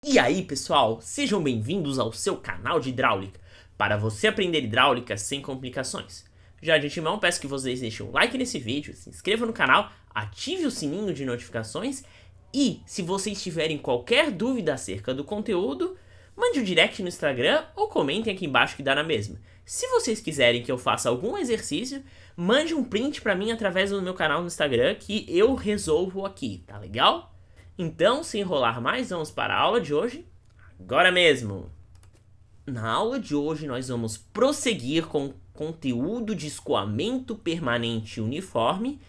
E aí, pessoal, sejam bem-vindos ao seu canal de hidráulica, para você aprender hidráulica sem complicações. Já de antemão, peço que vocês deixem um like nesse vídeo, se inscrevam no canal, ative o sininho de notificações e, se vocês tiverem qualquer dúvida acerca do conteúdo, mande um direct no Instagram ou comentem aqui embaixo que dá na mesma. Se vocês quiserem que eu faça algum exercício, mande um print pra mim através do meu canal no Instagram que eu resolvo aqui, tá legal? Então, sem enrolar mais, vamos para a aula de hoje, agora mesmo! Na aula de hoje, nós vamos prosseguir com conteúdo de escoamento permanente uniforme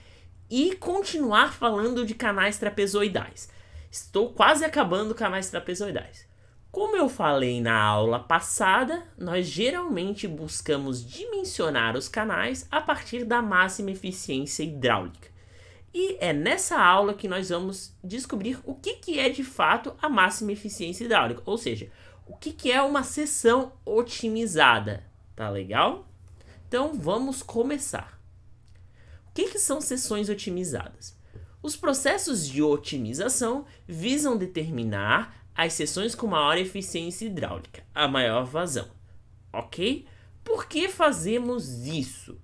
e continuar falando de canais trapezoidais. Estou quase acabando canais trapezoidais. Como eu falei na aula passada, nós geralmente buscamos dimensionar os canais a partir da máxima eficiência hidráulica. E é nessa aula que nós vamos descobrir o que é de fato a máxima eficiência hidráulica, ou seja, o que é uma seção otimizada, tá legal? Então vamos começar. O que são seções otimizadas? Os processos de otimização visam determinar as seções com maior eficiência hidráulica, a maior vazão, ok? Por que fazemos isso?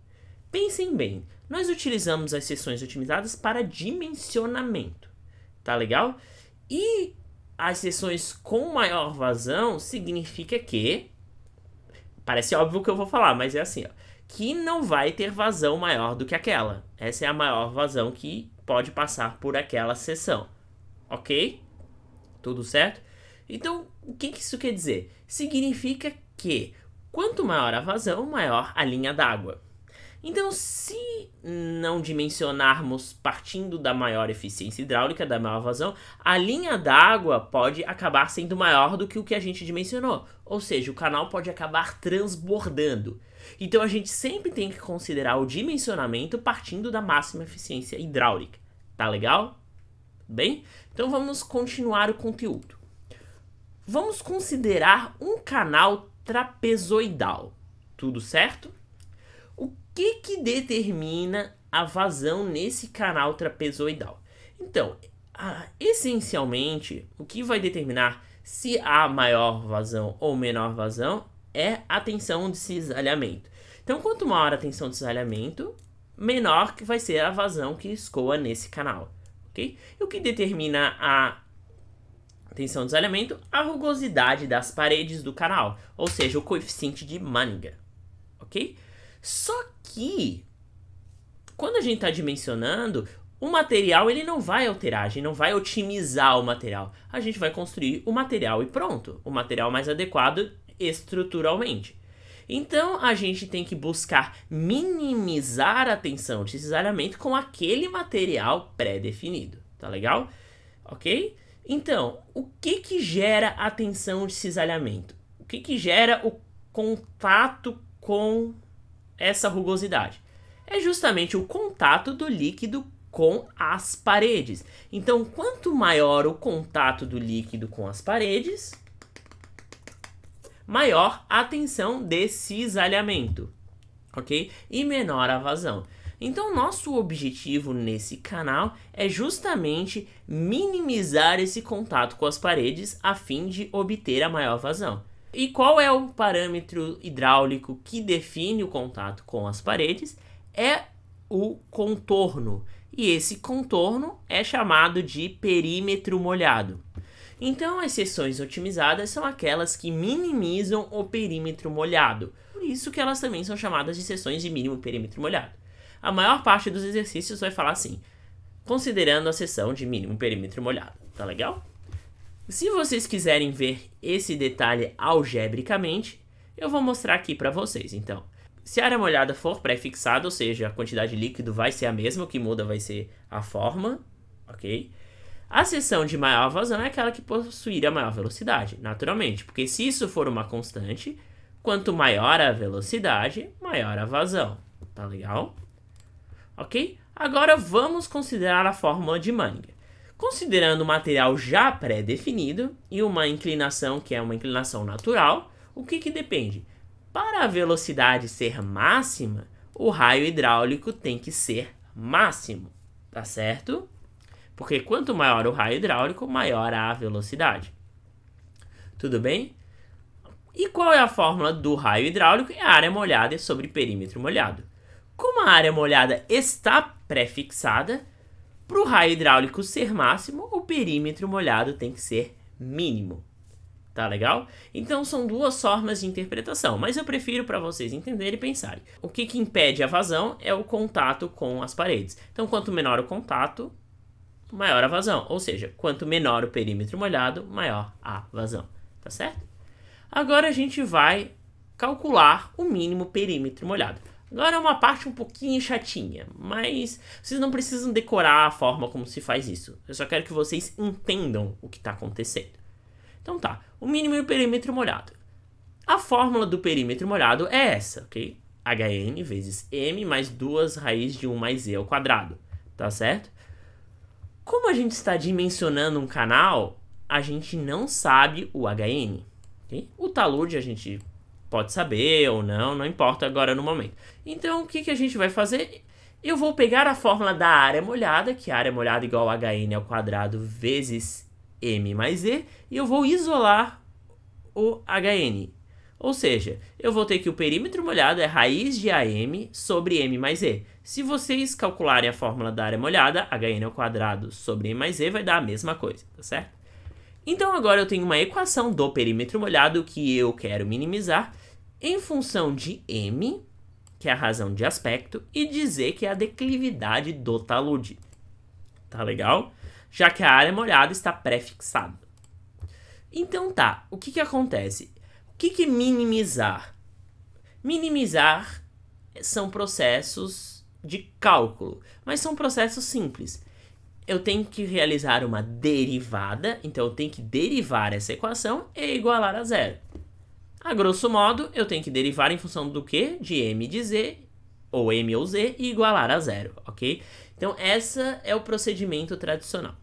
Pensem bem, nós utilizamos as seções otimizadas para dimensionamento, tá legal? E as seções com maior vazão significa que, parece óbvio o que eu vou falar, mas é assim, ó, que não vai ter vazão maior do que aquela. Essa é a maior vazão que pode passar por aquela seção, ok? Tudo certo? Então, o que isso quer dizer? Significa que quanto maior a vazão, maior a linha d'água. Então, se não dimensionarmos partindo da maior eficiência hidráulica, da maior vazão, a linha d'água pode acabar sendo maior do que o que a gente dimensionou. Ou seja, o canal pode acabar transbordando. Então, a gente sempre tem que considerar o dimensionamento partindo da máxima eficiência hidráulica. Tá legal? Bem? Então, vamos continuar o conteúdo. Vamos considerar um canal trapezoidal. Tudo certo? O que determina a vazão nesse canal trapezoidal? Então, essencialmente, o que vai determinar se há maior vazão ou menor vazão é a tensão de cisalhamento. Então, quanto maior a tensão de cisalhamento, menor que vai ser a vazão que escoa nesse canal, ok? E o que determina a tensão de cisalhamento? A rugosidade das paredes do canal, ou seja, o coeficiente de Manninger, ok? Só que, quando a gente está dimensionando, o material ele não vai alterar, a gente não vai otimizar o material. A gente vai construir o material e pronto, o material mais adequado estruturalmente. Então, a gente tem que buscar minimizar a tensão de cisalhamento com aquele material pré-definido, tá legal? Ok? Então, o que gera a tensão de cisalhamento? O que gera o contato com essa rugosidade? É justamente o contato do líquido com as paredes. Então, quanto maior o contato do líquido com as paredes, maior a tensão de cisalhamento, ok? E menor a vazão. Então, nosso objetivo nesse canal é justamente minimizar esse contato com as paredes a fim de obter a maior vazão. E qual é o parâmetro hidráulico que define o contato com as paredes? É o contorno. E esse contorno é chamado de perímetro molhado. Então, as seções otimizadas são aquelas que minimizam o perímetro molhado. Por isso que elas também são chamadas de seções de mínimo perímetro molhado. A maior parte dos exercícios vai falar assim, considerando a seção de mínimo perímetro molhado. Tá legal? Se vocês quiserem ver esse detalhe algebricamente, eu vou mostrar aqui para vocês. Então, se a área molhada for pré-fixada, ou seja, a quantidade de líquido vai ser a mesma, o que muda vai ser a forma, ok? A seção de maior vazão é aquela que possuir a maior velocidade, naturalmente, porque se isso for uma constante, quanto maior a velocidade, maior a vazão, tá legal? Ok? Agora vamos considerar a fórmula de Manninger. Considerando o material já pré-definido e uma inclinação que é uma inclinação natural, o que depende? Para a velocidade ser máxima, o raio hidráulico tem que ser máximo, tá certo? Porque quanto maior o raio hidráulico, maior a velocidade. Tudo bem? E qual é a fórmula do raio hidráulico? É a área molhada sobre perímetro molhado. Como a área molhada está pré-fixada, para o raio hidráulico ser máximo, o perímetro molhado tem que ser mínimo. Tá legal? Então são duas formas de interpretação, mas eu prefiro para vocês entenderem e pensarem. O que impede a vazão é o contato com as paredes. Então quanto menor o contato, maior a vazão. Ou seja, quanto menor o perímetro molhado, maior a vazão. Tá certo? Agora a gente vai calcular o mínimo perímetro molhado. Agora é uma parte um pouquinho chatinha, mas vocês não precisam decorar a forma como se faz isso. Eu só quero que vocês entendam o que está acontecendo. Então tá, o mínimo perímetro molhado. A fórmula do perímetro molhado é essa, ok? HN vezes M mais 2 raiz de 1 mais Z ao quadrado, tá certo? Como a gente está dimensionando um canal, a gente não sabe o HN. Okay? O talude a gente pode saber ou não, não importa agora no momento. Então o que a gente vai fazer? Eu vou pegar a fórmula da área molhada, que a área molhada é igual a HN ao quadrado vezes M mais Z, e eu vou isolar o HN. Ou seja, eu vou ter que o perímetro molhado é raiz de AM sobre M mais Z. Se vocês calcularem a fórmula da área molhada, HN ao quadrado sobre M mais Z vai dar a mesma coisa, tá certo? Então agora eu tenho uma equação do perímetro molhado que eu quero minimizar em função de M, que é a razão de aspecto, e de Z, que é a declividade do talude. Tá legal? Já que a área molhada está pré-fixada. Então tá, o que acontece? O que é minimizar? Minimizar são processos de cálculo, mas são processos simples. Eu tenho que realizar uma derivada, então eu tenho que derivar essa equação e igualar a zero. A grosso modo, eu tenho que derivar em função do quê? De M de Z, ou M ou Z, e igualar a zero, ok? Então, esse é o procedimento tradicional.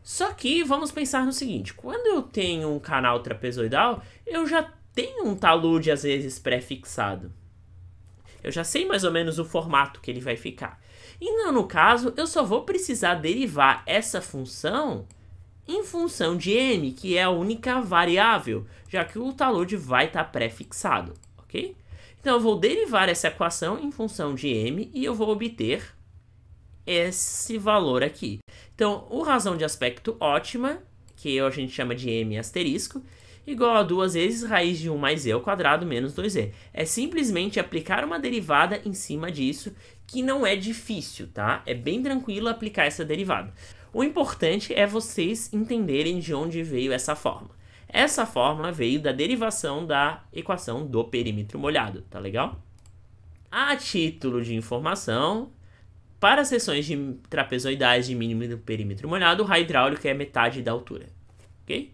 Só que vamos pensar no seguinte, quando eu tenho um canal trapezoidal, eu já tenho um talude às vezes pré-fixado. Eu já sei mais ou menos o formato que ele vai ficar. E no caso, eu só vou precisar derivar essa função em função de M, que é a única variável, já que o talude vai estar pré-fixado, ok? Então eu vou derivar essa equação em função de M e eu vou obter esse valor aqui. Então, o razão de aspecto ótima, que a gente chama de M asterisco, igual a 2 vezes raiz de 1 mais Z ao quadrado menos 2Z. É simplesmente aplicar uma derivada em cima disso, que não é difícil, tá? É bem tranquilo aplicar essa derivada. O importante é vocês entenderem de onde veio essa fórmula. Essa fórmula veio da derivação da equação do perímetro molhado, tá legal? A título de informação, para as seções de trapezoidais de mínimo do perímetro molhado, o raio hidráulico é metade da altura, ok?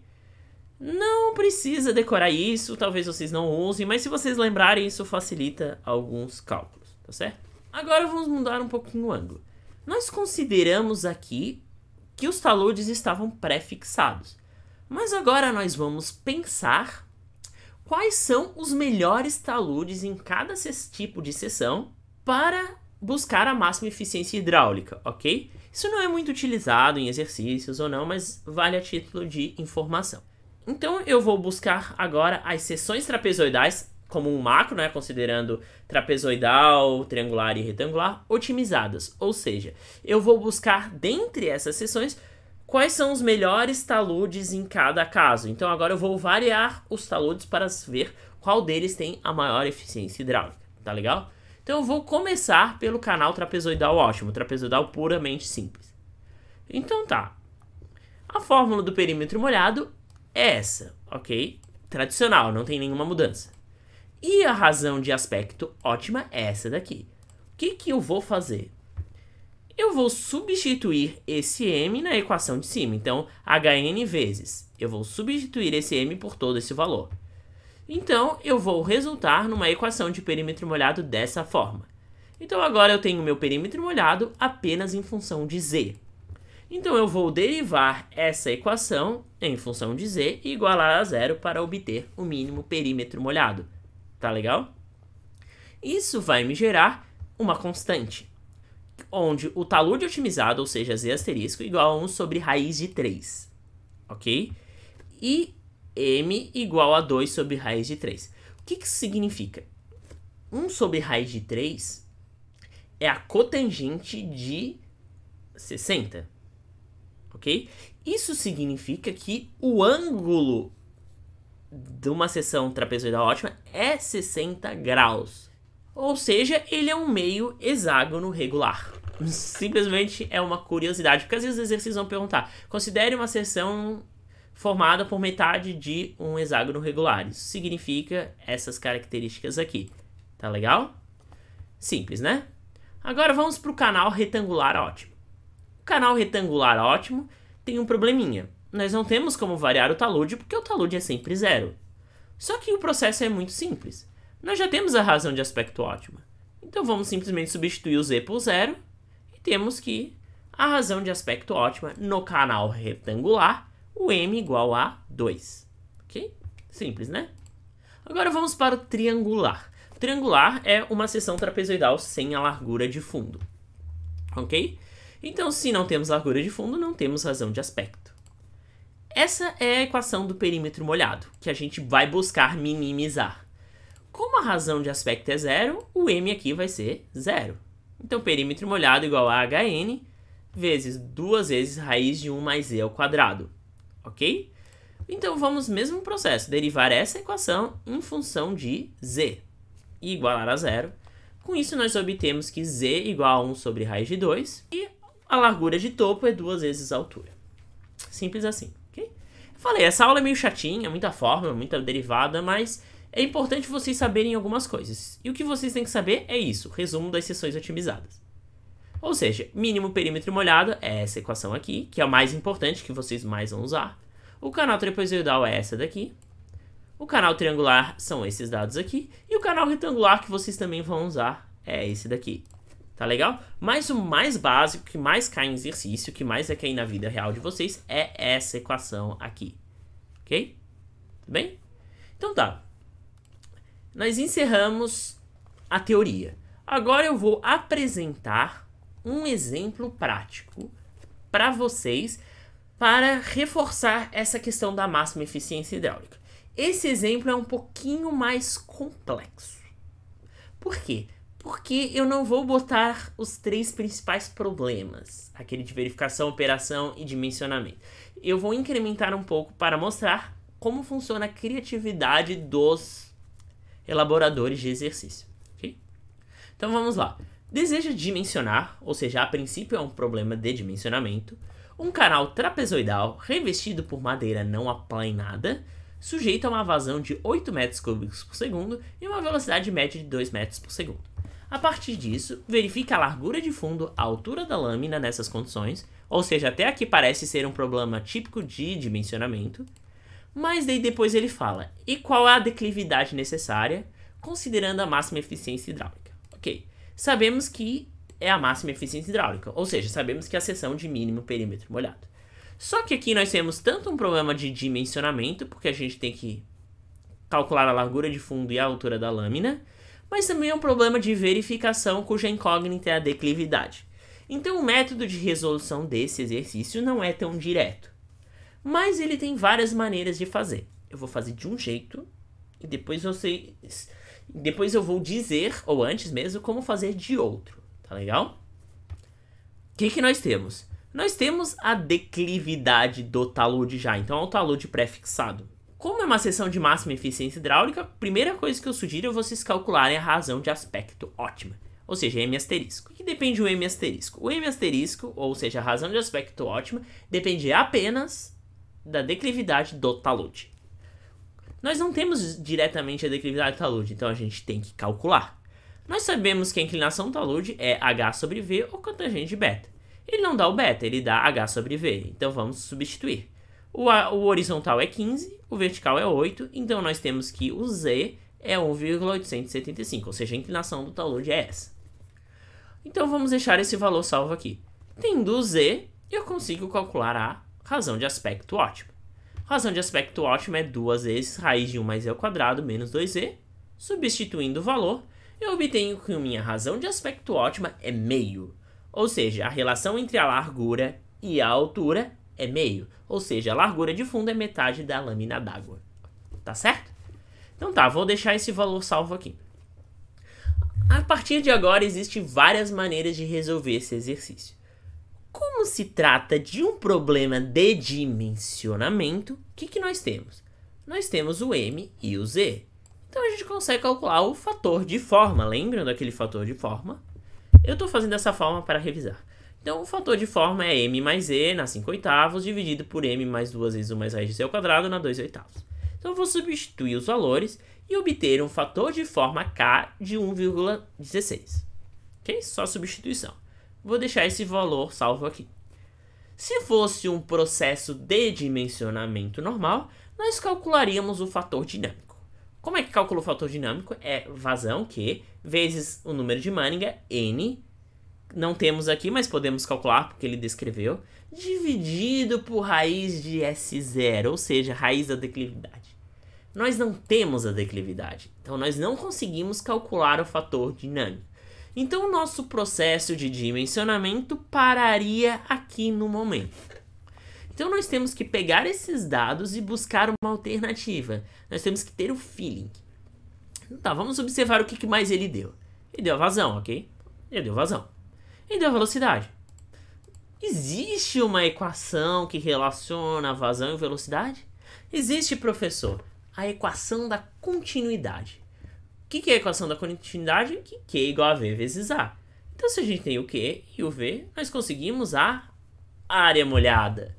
Não precisa decorar isso, talvez vocês não usem, mas se vocês lembrarem, isso facilita alguns cálculos, tá certo? Agora vamos mudar um pouquinho o ângulo. Nós consideramos aqui que os taludes estavam pré-fixados, mas agora nós vamos pensar quais são os melhores taludes em cada tipo de seção para buscar a máxima eficiência hidráulica, ok? Isso não é muito utilizado em exercícios ou não, mas vale a título de informação. Então eu vou buscar agora as seções trapezoidais como um macro, né, considerando trapezoidal, triangular e retangular, otimizadas. Ou seja, eu vou buscar dentre essas seções quais são os melhores taludes em cada caso. Então agora eu vou variar os taludes para ver qual deles tem a maior eficiência hidráulica, tá legal? Então eu vou começar pelo canal trapezoidal ótimo, trapezoidal puramente simples. Então tá, a fórmula do perímetro molhado é essa, ok? Tradicional, não tem nenhuma mudança. E a razão de aspecto ótima é essa daqui. O que eu vou fazer? Eu vou substituir esse M na equação de cima. Então, HN vezes. Eu vou substituir esse M por todo esse valor. Então, eu vou resultar numa equação de perímetro molhado dessa forma. Então, agora eu tenho meu perímetro molhado apenas em função de Z. Então, eu vou derivar essa equação em função de Z e igualar a zero para obter o mínimo perímetro molhado. Tá legal? Isso vai me gerar uma constante, onde o talude otimizado, ou seja, Z asterisco, igual a 1 sobre raiz de 3. Ok? E m igual a 2 sobre raiz de 3. O que isso significa? 1 sobre raiz de 3 é a cotangente de 60, ok? Isso significa que o ângulo de uma seção trapezoidal ótima é 60 graus. Ou seja, ele é um meio hexágono regular. Simplesmente é uma curiosidade, porque às vezes os exercícios vão perguntar: considere uma seção formada por metade de um hexágono regular. Isso significa essas características aqui. Tá legal? Simples, né? Agora vamos para o canal retangular ótimo. O canal retangular ótimo tem um probleminha. Nós não temos como variar o talude, porque o talude é sempre zero. Só que o processo é muito simples. Nós já temos a razão de aspecto ótima. Então vamos simplesmente substituir o z por zero e temos que a razão de aspecto ótima no canal retangular, o m igual a 2. Ok? Simples, né? Agora vamos para o triangular. O triangular é uma seção trapezoidal sem a largura de fundo. Ok? Então, se não temos largura de fundo, não temos razão de aspecto. Essa é a equação do perímetro molhado, que a gente vai buscar minimizar. Como a razão de aspecto é zero, o m aqui vai ser zero. Então, perímetro molhado igual a hn vezes 2 vezes raiz de 1 mais z ao quadrado. Ok? Então, vamos mesmo processo, derivar essa equação em função de z e igualar a zero. Com isso, nós obtemos que z igual a 1 sobre raiz de 2 e a largura de topo é 2 vezes a altura. Simples assim, ok? Falei, essa aula é meio chatinha, muita fórmula, muita derivada, mas é importante vocês saberem algumas coisas. E o que vocês têm que saber é isso, resumo das seções otimizadas. Ou seja, mínimo perímetro molhado é essa equação aqui, que é a mais importante, que vocês mais vão usar. O canal trapezoidal é essa daqui. O canal triangular são esses dados aqui. E o canal retangular que vocês também vão usar é esse daqui. Tá legal? Mas o mais básico, que mais cai em exercício, que mais vai cair na vida real de vocês, é essa equação aqui. Ok? Tudo bem? Então tá. Nós encerramos a teoria. Agora eu vou apresentar um exemplo prático para vocês para reforçar essa questão da máxima eficiência hidráulica. Esse exemplo é um pouquinho mais complexo. Por quê? Porque eu não vou botar os 3 principais problemas, aquele de verificação, operação e dimensionamento. Eu vou incrementar um pouco para mostrar como funciona a criatividade dos elaboradores de exercício. Okay? Então vamos lá. Deseja dimensionar, ou seja, a princípio é um problema de dimensionamento, um canal trapezoidal revestido por madeira não aplanada, sujeito a uma vazão de 8 metros cúbicos por segundo e uma velocidade média de 2 metros por segundo. A partir disso, verifica a largura de fundo, a altura da lâmina nessas condições, ou seja, até aqui parece ser um problema típico de dimensionamento, mas daí depois ele fala, e qual é a declividade necessária, considerando a máxima eficiência hidráulica. Ok, sabemos que é a máxima eficiência hidráulica, ou seja, sabemos que é a seção de mínimo perímetro molhado. Só que aqui nós temos tanto um problema de dimensionamento, porque a gente tem que calcular a largura de fundo e a altura da lâmina, mas também é um problema de verificação cuja incógnita é a declividade. Então o método de resolução desse exercício não é tão direto, mas ele tem várias maneiras de fazer. Eu vou fazer de um jeito e depois eu vou dizer, ou antes mesmo, como fazer de outro, tá legal? O que nós temos? Nós temos a declividade do talude já, então é o talude pré-fixado. Como é uma seção de máxima eficiência hidráulica, a primeira coisa que eu sugiro é vocês calcularem a razão de aspecto ótima, ou seja, M asterisco. O que depende do M asterisco? O M asterisco, ou seja, a razão de aspecto ótima, depende apenas da declividade do talude. Nós não temos diretamente a declividade do talude, então a gente tem que calcular. Nós sabemos que a inclinação do talude é H sobre V ou cotangente de beta. Ele não dá o beta, ele dá H sobre V, então vamos substituir. O horizontal é 15, o vertical é 8, então nós temos que o Z é 1,875, ou seja, a inclinação do talude é essa. Então vamos deixar esse valor salvo aqui. Tendo o Z, eu consigo calcular a razão de aspecto ótima. Razão de aspecto ótima é 2 vezes raiz de 1 mais z ao quadrado menos 2z. Substituindo o valor, eu obtenho que minha razão de aspecto ótima é meio. Ou seja, a relação entre a largura e a altura é meio, ou seja, a largura de fundo é metade da lâmina d'água. Tá certo? Então tá, vou deixar esse valor salvo aqui. A partir de agora, existem várias maneiras de resolver esse exercício. Como se trata de um problema de dimensionamento, o que nós temos? Nós temos o m e o z. Então a gente consegue calcular o fator de forma. Lembram daquele fator de forma? Eu estou fazendo dessa forma para revisar. Então o fator de forma é m mais z na 5/8 dividido por m mais 2 vezes 1 mais raiz de z ao quadrado na 2/8. Então eu vou substituir os valores e obter um fator de forma k de 1,16. Ok? Só substituição. Vou deixar esse valor salvo aqui. Se fosse um processo de dimensionamento normal, nós calcularíamos o fator dinâmico. Como é que calcula o fator dinâmico? É vazão, Q, vezes o número de Meininger, N. Não temos aqui, mas podemos calcular porque ele descreveu. Dividido por raiz de S0, ou seja, raiz da declividade. Nós não temos a declividade, então nós não conseguimos calcular o fator dinâmico. Então o nosso processo de dimensionamento pararia aqui no momento. Então nós temos que pegar esses dados e buscar uma alternativa. Nós temos que ter o feeling. Tá, vamos observar o que mais ele deu. Ele deu a vazão, ok? Ele deu vazão. Ele deu a velocidade. Existe uma equação que relaciona a vazão e velocidade? Existe, professor. A equação da continuidade. O que é a equação da continuidade? Que Q é igual a V vezes A. Então, se a gente tem o Q e o V, nós conseguimos a área molhada.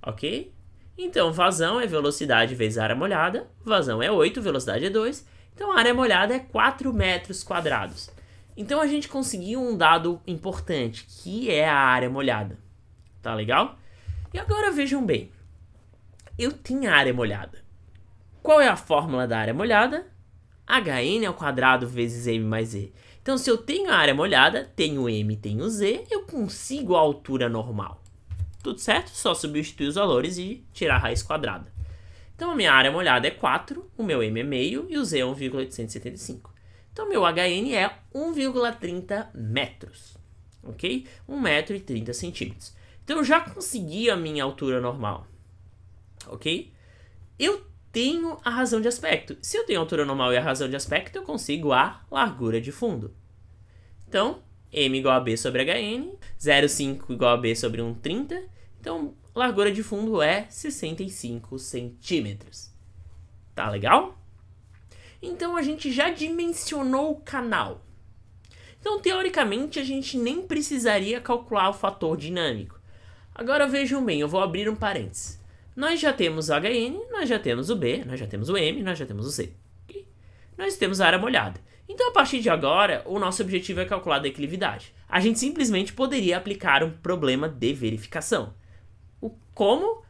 Ok? Então, vazão é velocidade vezes área molhada. Vazão é 8, velocidade é 2. Então, a área molhada é 4 metros quadrados. Então, a gente conseguiu um dado importante, que é a área molhada. Tá legal? E agora, vejam bem. Eu tinha área molhada. Qual é a fórmula da área molhada? Hn ao quadrado vezes m mais z. Então, se eu tenho a área molhada, tenho m, tenho z, eu consigo a altura normal. Tudo certo? Só substituir os valores e tirar a raiz quadrada. Então, a minha área molhada é 4, o meu m é meio e o z é 1,875. Então, meu Hn é 1,30 metros. Ok? 1,30 centímetros. Então, eu já consegui a minha altura normal. Ok? Eu tenho a razão de aspecto. Se eu tenho a altura normal e a razão de aspecto, eu consigo a largura de fundo. Então, m igual a b sobre hn, 0,5 igual a b sobre 1,30. Então, largura de fundo é 65 centímetros. Tá legal? Então, a gente já dimensionou o canal. Então, teoricamente, a gente nem precisaria calcular o fator dinâmico. Agora, vejam bem, eu vou abrir um parênteses. Nós já temos o Hn, nós já temos o B, nós já temos o M, nós já temos o Z. Okay? Nós temos a área molhada. Então, a partir de agora, o nosso objetivo é calcular a declividade. A gente simplesmente poderia aplicar um problema de verificação. Como?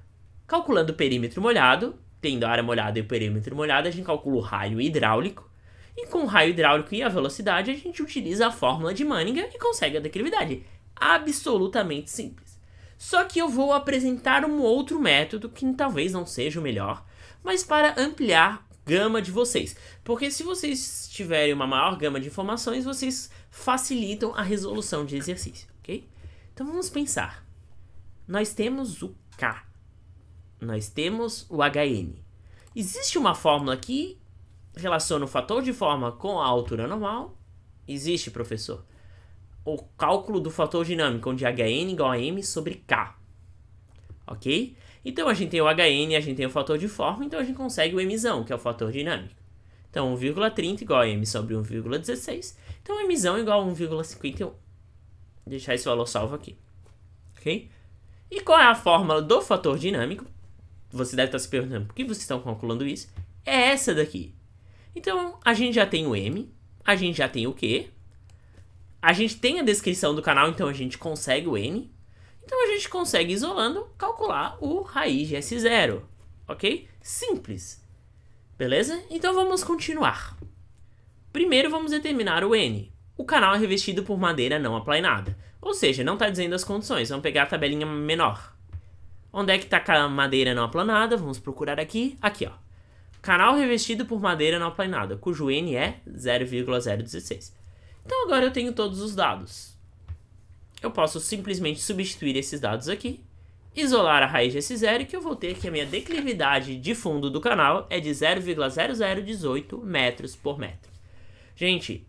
Calculando o perímetro molhado, tendo a área molhada e o perímetro molhado, a gente calcula o raio hidráulico. E com o raio hidráulico e a velocidade, a gente utiliza a fórmula de Meininger e consegue a declividade. Absolutamente simples. Só que eu vou apresentar um outro método que talvez não seja o melhor, mas para ampliar a gama de vocês. Porque se vocês tiverem uma maior gama de informações, vocês facilitam a resolução de exercício, ok? Então vamos pensar. Nós temos o K. Nós temos o Hn. Existe uma fórmula que relaciona o fator de forma com a altura normal? Existe, professor. O cálculo do fator dinâmico, onde Hn igual a m sobre K. Ok? Então, a gente tem o Hn, a gente tem o fator de forma, então a gente consegue o mzão, que é o fator dinâmico. Então, 1,30 igual a m sobre 1,16. Então, mzão igual a 1,51. Vou deixar esse valor salvo aqui. Ok? E qual é a fórmula do fator dinâmico? Você deve estar se perguntando por que vocês estão calculando isso. É essa daqui. Então, a gente já tem o m, a gente já tem o q. A gente tem a descrição do canal, então a gente consegue o n. Então a gente consegue, isolando, calcular o raiz de S0. Ok? Simples. Beleza? Então vamos continuar. Primeiro vamos determinar o n. O canal é revestido por madeira não aplainada. Ou seja, não está dizendo as condições. Vamos pegar a tabelinha menor. Onde é que está a madeira não aplanada? Vamos procurar aqui. Aqui, ó. Canal revestido por madeira não aplainada, cujo n é 0,016. Então agora eu tenho todos os dados. Eu posso simplesmente substituir esses dados aqui isolar a raiz desse zero, que eu vou ter que a minha declividade de fundo do canal é de 0,0018 metros por metro. Gente,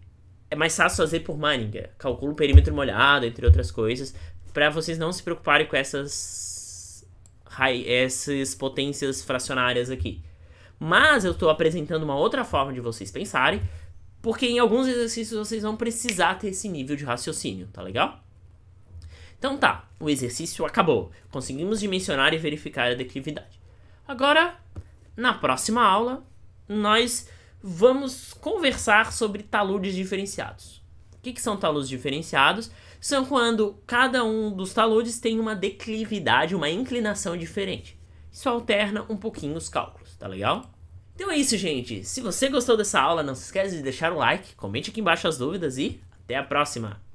é mais fácil fazer por Manninger. Calculo o perímetro molhado, entre outras coisas, para vocês não se preocuparem com essas potências fracionárias aqui. Mas eu estou apresentando uma outra forma de vocês pensarem, porque em alguns exercícios vocês vão precisar ter esse nível de raciocínio, tá legal? Então tá, o exercício acabou. Conseguimos dimensionar e verificar a declividade. Agora, na próxima aula, nós vamos conversar sobre taludes diferenciados. O que são taludes diferenciados? São quando cada um dos taludes tem uma declividade, uma inclinação diferente. Isso alterna um pouquinho os cálculos, tá legal? Então é isso, gente. Se você gostou dessa aula, não se esqueça de deixar o like, comente aqui embaixo as dúvidas e até a próxima!